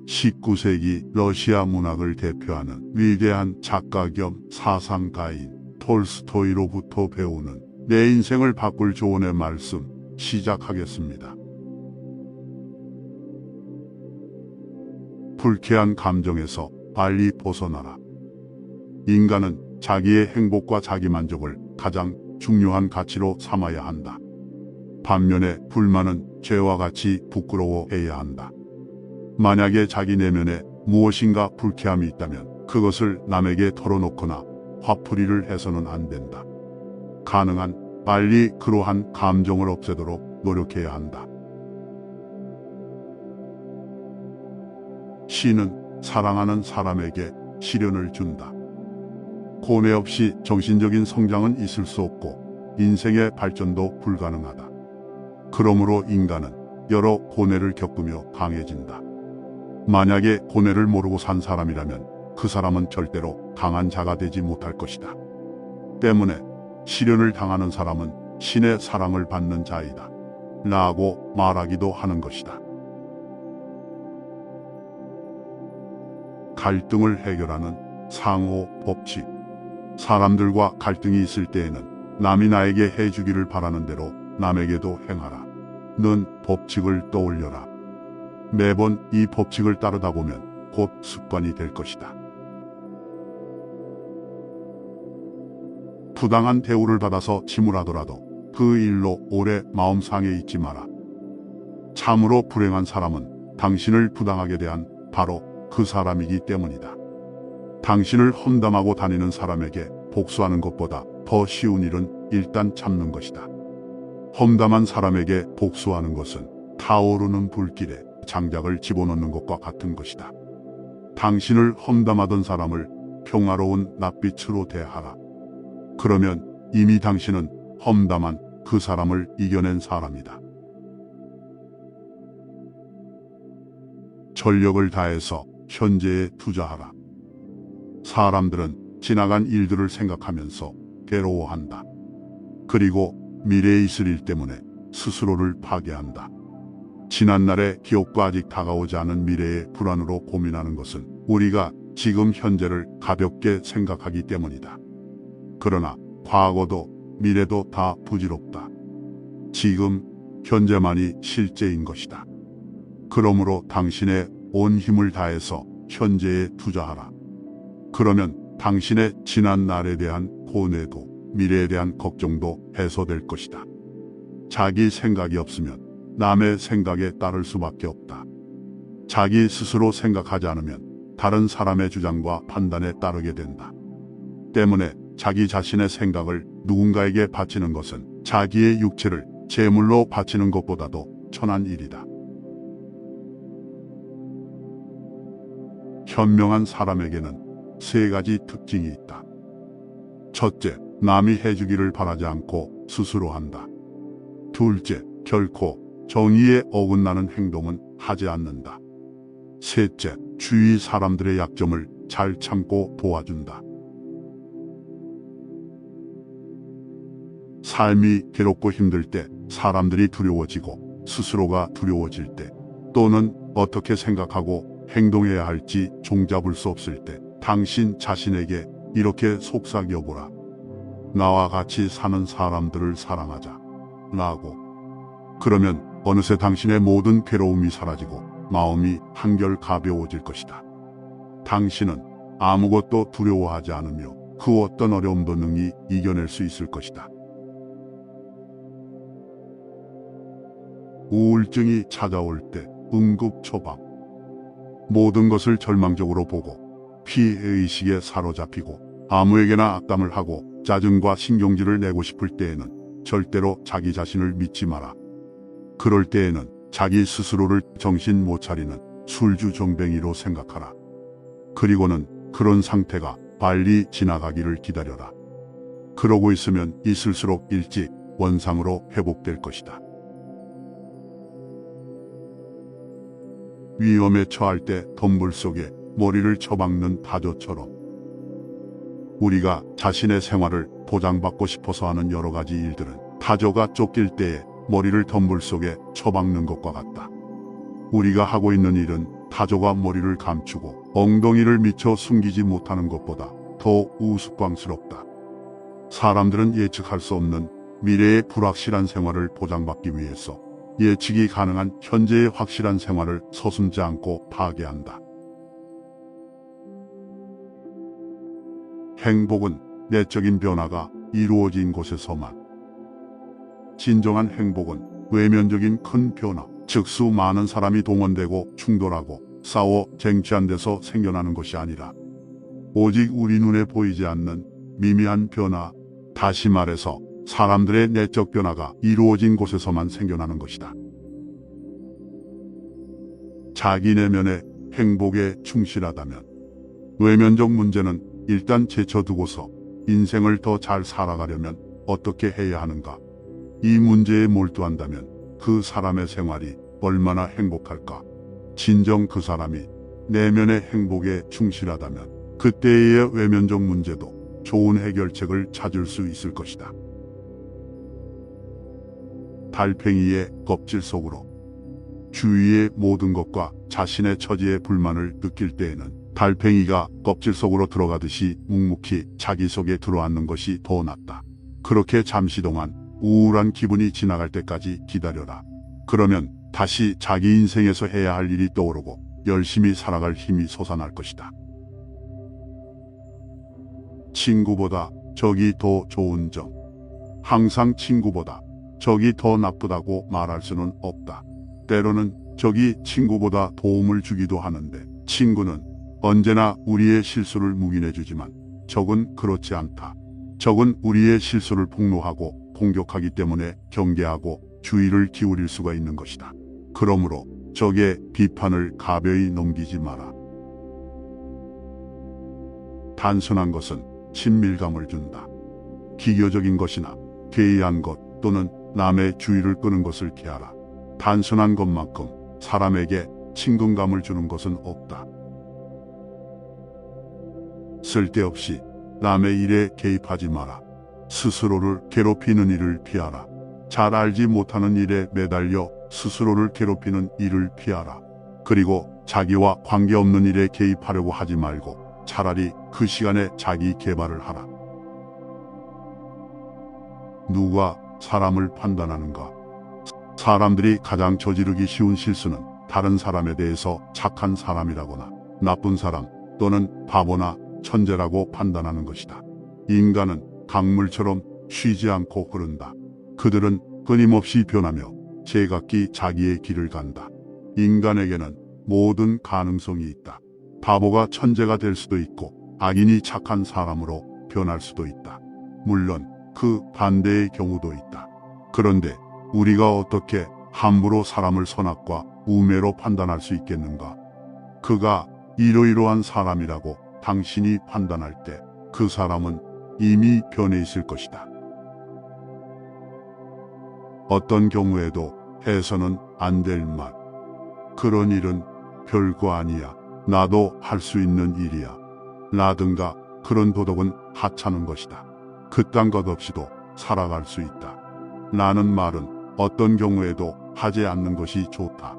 19세기 러시아 문학을 대표하는 위대한 작가 겸 사상가인 톨스토이로부터 배우는 내 인생을 바꿀 조언의 말씀 시작하겠습니다. 불쾌한 감정에서 빨리 벗어나라. 인간은 자기의 행복과 자기 만족을 가장 중요한 가치로 삼아야 한다. 반면에 불만은 죄와 같이 부끄러워해야 한다. 만약에 자기 내면에 무엇인가 불쾌함이 있다면 그것을 남에게 털어놓거나 화풀이를 해서는 안 된다. 가능한 빨리 그러한 감정을 없애도록 노력해야 한다. 시는 사랑하는 사람에게 시련을 준다. 고뇌 없이 정신적인 성장은 있을 수 없고 인생의 발전도 불가능하다. 그러므로 인간은 여러 고뇌를 겪으며 강해진다. 만약에 고뇌를 모르고 산 사람이라면 그 사람은 절대로 강한 자가 되지 못할 것이다. 때문에 시련을 당하는 사람은 신의 사랑을 받는 자이다. 라고 말하기도 하는 것이다. 갈등을 해결하는 상호 법칙. 사람들과 갈등이 있을 때에는 남이 나에게 해주기를 바라는 대로 남에게도 행하라. 는 법칙을 떠올려라. 매번 이 법칙을 따르다 보면 곧 습관이 될 것이다. 부당한 대우를 받아서 침울하더라도 그 일로 오래 마음 상해 있지 마라. 참으로 불행한 사람은 당신을 부당하게 대한 바로 그 사람이기 때문이다. 당신을 험담하고 다니는 사람에게 복수하는 것보다 더 쉬운 일은 일단 참는 것이다. 험담한 사람에게 복수하는 것은 타오르는 불길에 장작을 집어넣는 것과 같은 것이다. 당신을 험담하던 사람을 평화로운 낯빛으로 대하라. 그러면 이미 당신은 험담한 그 사람을 이겨낸 사람이다. 전력을 다해서 현재에 투자하라. 사람들은 지나간 일들을 생각하면서 괴로워한다. 그리고 미래에 있을 일 때문에 스스로를 파괴한다. 지난날의 기억과 아직 다가오지 않은 미래의 불안으로 고민하는 것은 우리가 지금 현재를 가볍게 생각하기 때문이다. 그러나 과거도 미래도 다 부질없다. 지금 현재만이 실제인 것이다. 그러므로 당신의 온 힘을 다해서 현재에 투자하라. 그러면 당신의 지난 날에 대한 고뇌도 미래에 대한 걱정도 해소될 것이다. 자기 생각이 없으면 남의 생각에 따를 수밖에 없다. 자기 스스로 생각하지 않으면 다른 사람의 주장과 판단에 따르게 된다. 때문에 자기 자신의 생각을 누군가에게 바치는 것은 자기의 육체를 제물로 바치는 것보다도 천한 일이다. 현명한 사람에게는 세 가지 특징이 있다. 첫째, 남이 해주기를 바라지 않고 스스로 한다. 둘째, 결코 정의에 어긋나는 행동은 하지 않는다. 셋째, 주위 사람들의 약점을 잘 참고 도와준다. 삶이 괴롭고 힘들 때, 사람들이 두려워지고 스스로가 두려워질 때, 또는 어떻게 생각하고 행동해야 할지 종잡을 수 없을 때 당신 자신에게 이렇게 속삭여보라. 나와 같이 사는 사람들을 사랑하자. 라고. 그러면 어느새 당신의 모든 괴로움이 사라지고 마음이 한결 가벼워질 것이다. 당신은 아무것도 두려워하지 않으며 그 어떤 어려움도 능히 이겨낼 수 있을 것이다. 우울증이 찾아올 때 응급 처방. 모든 것을 절망적으로 보고 피해의식에 사로잡히고 아무에게나 악담을 하고 짜증과 신경질을 내고 싶을 때에는 절대로 자기 자신을 믿지 마라. 그럴 때에는 자기 스스로를 정신 못 차리는 술주정뱅이로 생각하라. 그리고는 그런 상태가 빨리 지나가기를 기다려라. 그러고 있으면 있을수록 일찍 원상으로 회복될 것이다. 위험에 처할 때 덤불 속에 머리를 처박는 타조처럼 우리가 자신의 생활을 보장받고 싶어서 하는 여러 가지 일들은 타조가 쫓길 때에 머리를 덤불 속에 처박는 것과 같다. 우리가 하고 있는 일은 타조가 머리를 감추고 엉덩이를 미쳐 숨기지 못하는 것보다 더 우스꽝스럽다. 사람들은 예측할 수 없는 미래의 불확실한 생활을 보장받기 위해서 예측이 가능한 현재의 확실한 생활을 서슴지 않고 파괴한다. 행복은 내적인 변화가 이루어진 곳에서만. 진정한 행복은 외면적인 큰 변화, 즉 수 많은 사람이 동원되고 충돌하고 싸워 쟁취한 데서 생겨나는 것이 아니라 오직 우리 눈에 보이지 않는 미미한 변화, 다시 말해서 사람들의 내적 변화가 이루어진 곳에서만 생겨나는 것이다. 자기 내면의 행복에 충실하다면 외면적 문제는 일단 제쳐두고서 인생을 더 잘 살아가려면 어떻게 해야 하는가? 이 문제에 몰두한다면 그 사람의 생활이 얼마나 행복할까? 진정 그 사람이 내면의 행복에 충실하다면 그때의 외면적 문제도 좋은 해결책을 찾을 수 있을 것이다. 달팽이의 껍질 속으로. 주위의 모든 것과 자신의 처지에 불만을 느낄 때에는 달팽이가 껍질 속으로 들어가듯이 묵묵히 자기 속에 들어앉는 것이 더 낫다. 그렇게 잠시 동안 우울한 기분이 지나갈 때까지 기다려라. 그러면 다시 자기 인생에서 해야 할 일이 떠오르고 열심히 살아갈 힘이 솟아날 것이다. 친구보다 적이 더 좋은 점. 항상 친구보다 적이 더 나쁘다고 말할 수는 없다. 때로는 적이 친구보다 도움을 주기도 하는데 친구는 언제나 우리의 실수를 묵인해주지만 적은 그렇지 않다. 적은 우리의 실수를 폭로하고 공격하기 때문에 경계하고 주의를 기울일 수가 있는 것이다. 그러므로 적의 비판을 가벼이 넘기지 마라. 단순한 것은 친밀감을 준다. 기교적인 것이나 괴이한 것 또는 남의 주의를 끄는 것을 피하라. 단순한 것만큼 사람에게 친근감을 주는 것은 없다. 쓸데없이 남의 일에 개입하지 마라. 스스로를 괴롭히는 일을 피하라. 잘 알지 못하는 일에 매달려 스스로를 괴롭히는 일을 피하라. 그리고 자기와 관계없는 일에 개입하려고 하지 말고 차라리 그 시간에 자기 개발을 하라. 누가 사람을 판단하는가? 사람들이 가장 저지르기 쉬운 실수는 다른 사람에 대해서 착한 사람이라거나 나쁜 사람 또는 바보나 천재라고 판단하는 것이다. 인간은 강물처럼 쉬지 않고 흐른다. 그들은 끊임없이 변하며 제각기 자기의 길을 간다. 인간에게는 모든 가능성이 있다. 바보가 천재가 될 수도 있고 악인이 착한 사람으로 변할 수도 있다. 물론 그 반대의 경우도 있다. 그런데 우리가 어떻게 함부로 사람을 선악과 우매로 판단할 수 있겠는가? 그가 이러이러한 사람이라고 당신이 판단할 때 그 사람은 이미 변해 있을 것이다. 어떤 경우에도 해서는 안 될 말. 그런 일은 별거 아니야. 나도 할 수 있는 일이야. 라든가 그런 도덕은 하찮은 것이다. 그딴 것 없이도 살아갈 수 있다. 라는 말은 어떤 경우에도 하지 않는 것이 좋다.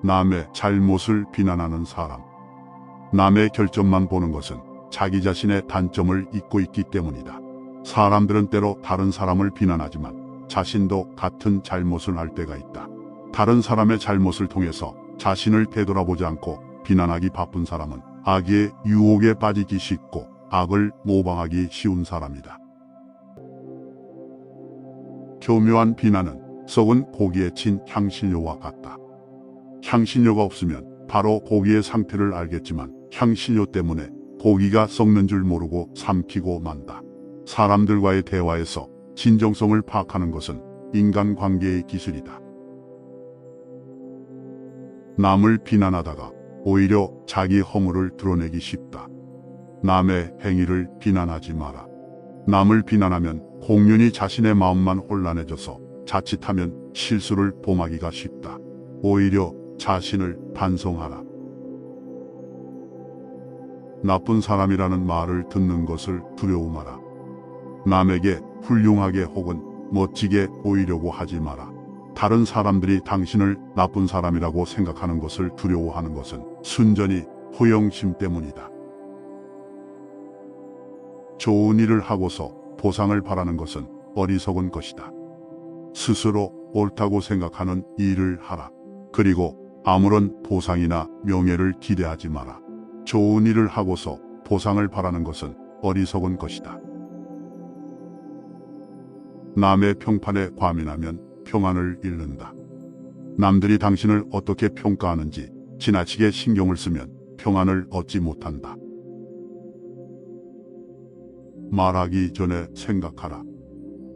남의 잘못을 비난하는 사람. 남의 결점만 보는 것은 자기 자신의 단점을 잊고 있기 때문이다. 사람들은 때로 다른 사람을 비난하지만 자신도 같은 잘못을 할 때가 있다. 다른 사람의 잘못을 통해서 자신을 되돌아보지 않고 비난하기 바쁜 사람은 악의 유혹에 빠지기 쉽고 악을 모방하기 쉬운 사람이다. 교묘한 비난은 썩은 고기에 친 향신료와 같다. 향신료가 없으면 바로 고기의 상태를 알겠지만 향신료 때문에 고기가 썩는 줄 모르고 삼키고 만다. 사람들과의 대화에서 진정성을 파악하는 것은 인간관계의 기술이다. 남을 비난하다가 오히려 자기 허물을 드러내기 쉽다. 남의 행위를 비난하지 마라. 남을 비난하면 공연히 자신의 마음만 혼란해져서 자칫하면 실수를 범하기가 쉽다. 오히려 자신을 반성하라. 나쁜 사람이라는 말을 듣는 것을 두려움하라. 남에게 훌륭하게 혹은 멋지게 보이려고 하지 마라. 다른 사람들이 당신을 나쁜 사람이라고 생각하는 것을 두려워하는 것은 순전히 호영심 때문이다. 좋은 일을 하고서 보상을 바라는 것은 어리석은 것이다. 스스로 옳다고 생각하는 일을 하라. 그리고 아무런 보상이나 명예를 기대하지 마라. 좋은 일을 하고서 보상을 바라는 것은 어리석은 것이다. 남의 평판에 과민하면 평안을 잃는다. 남들이 당신을 어떻게 평가하는지 지나치게 신경을 쓰면 평안을 얻지 못한다. 말하기 전에 생각하라.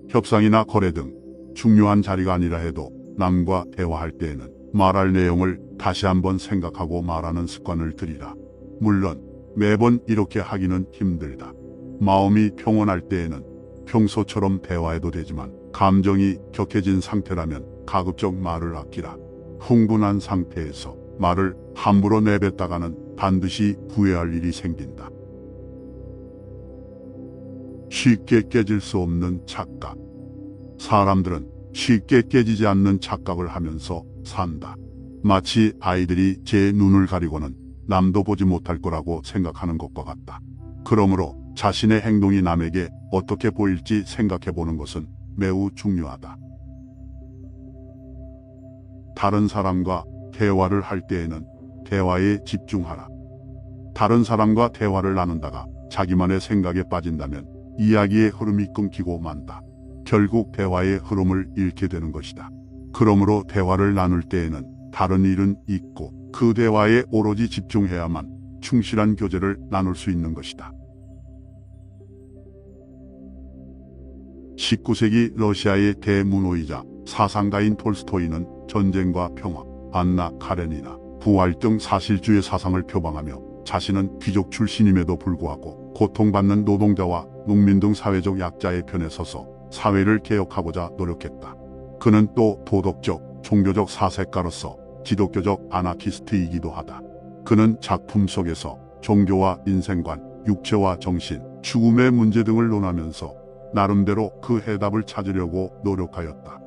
협상이나 거래 등 중요한 자리가 아니라 해도 남과 대화할 때에는 말할 내용을 다시 한번 생각하고 말하는 습관을 들이라. 물론 매번 이렇게 하기는 힘들다. 마음이 평온할 때에는 평소처럼 대화해도 되지만 감정이 격해진 상태라면 가급적 말을 아끼라. 흥분한 상태에서 말을 함부로 내뱉다가는 반드시 후회할 일이 생긴다. 쉽게 깨질 수 없는 착각. 사람들은 쉽게 깨지지 않는 착각을 하면서 산다. 마치 아이들이 제 눈을 가리고는 남도 보지 못할 거라고 생각하는 것과 같다. 그러므로 자신의 행동이 남에게 어떻게 보일지 생각해 보는 것은 매우 중요하다. 다른 사람과 대화를 할 때에는 대화에 집중하라. 다른 사람과 대화를 나눈다가 자기만의 생각에 빠진다면 이야기의 흐름이 끊기고 만다. 결국 대화의 흐름을 잃게 되는 것이다. 그러므로 대화를 나눌 때에는 다른 일은 잊고 그 대화에 오로지 집중해야만 충실한 교제를 나눌 수 있는 것이다. 19세기 러시아의 대문호이자 사상가인 톨스토이는 전쟁과 평화, 안나 카레니나 부활 등 사실주의 사상을 표방하며 자신은 귀족 출신임에도 불구하고 고통받는 노동자와 농민 등 사회적 약자의 편에 서서 사회를 개혁하고자 노력했다. 그는 또 도덕적, 종교적 사색가로서 기독교적 아나키스트이기도 하다. 그는 작품 속에서 종교와 인생관, 육체와 정신, 죽음의 문제 등을 논하면서 나름대로 그 해답을 찾으려고 노력하였다.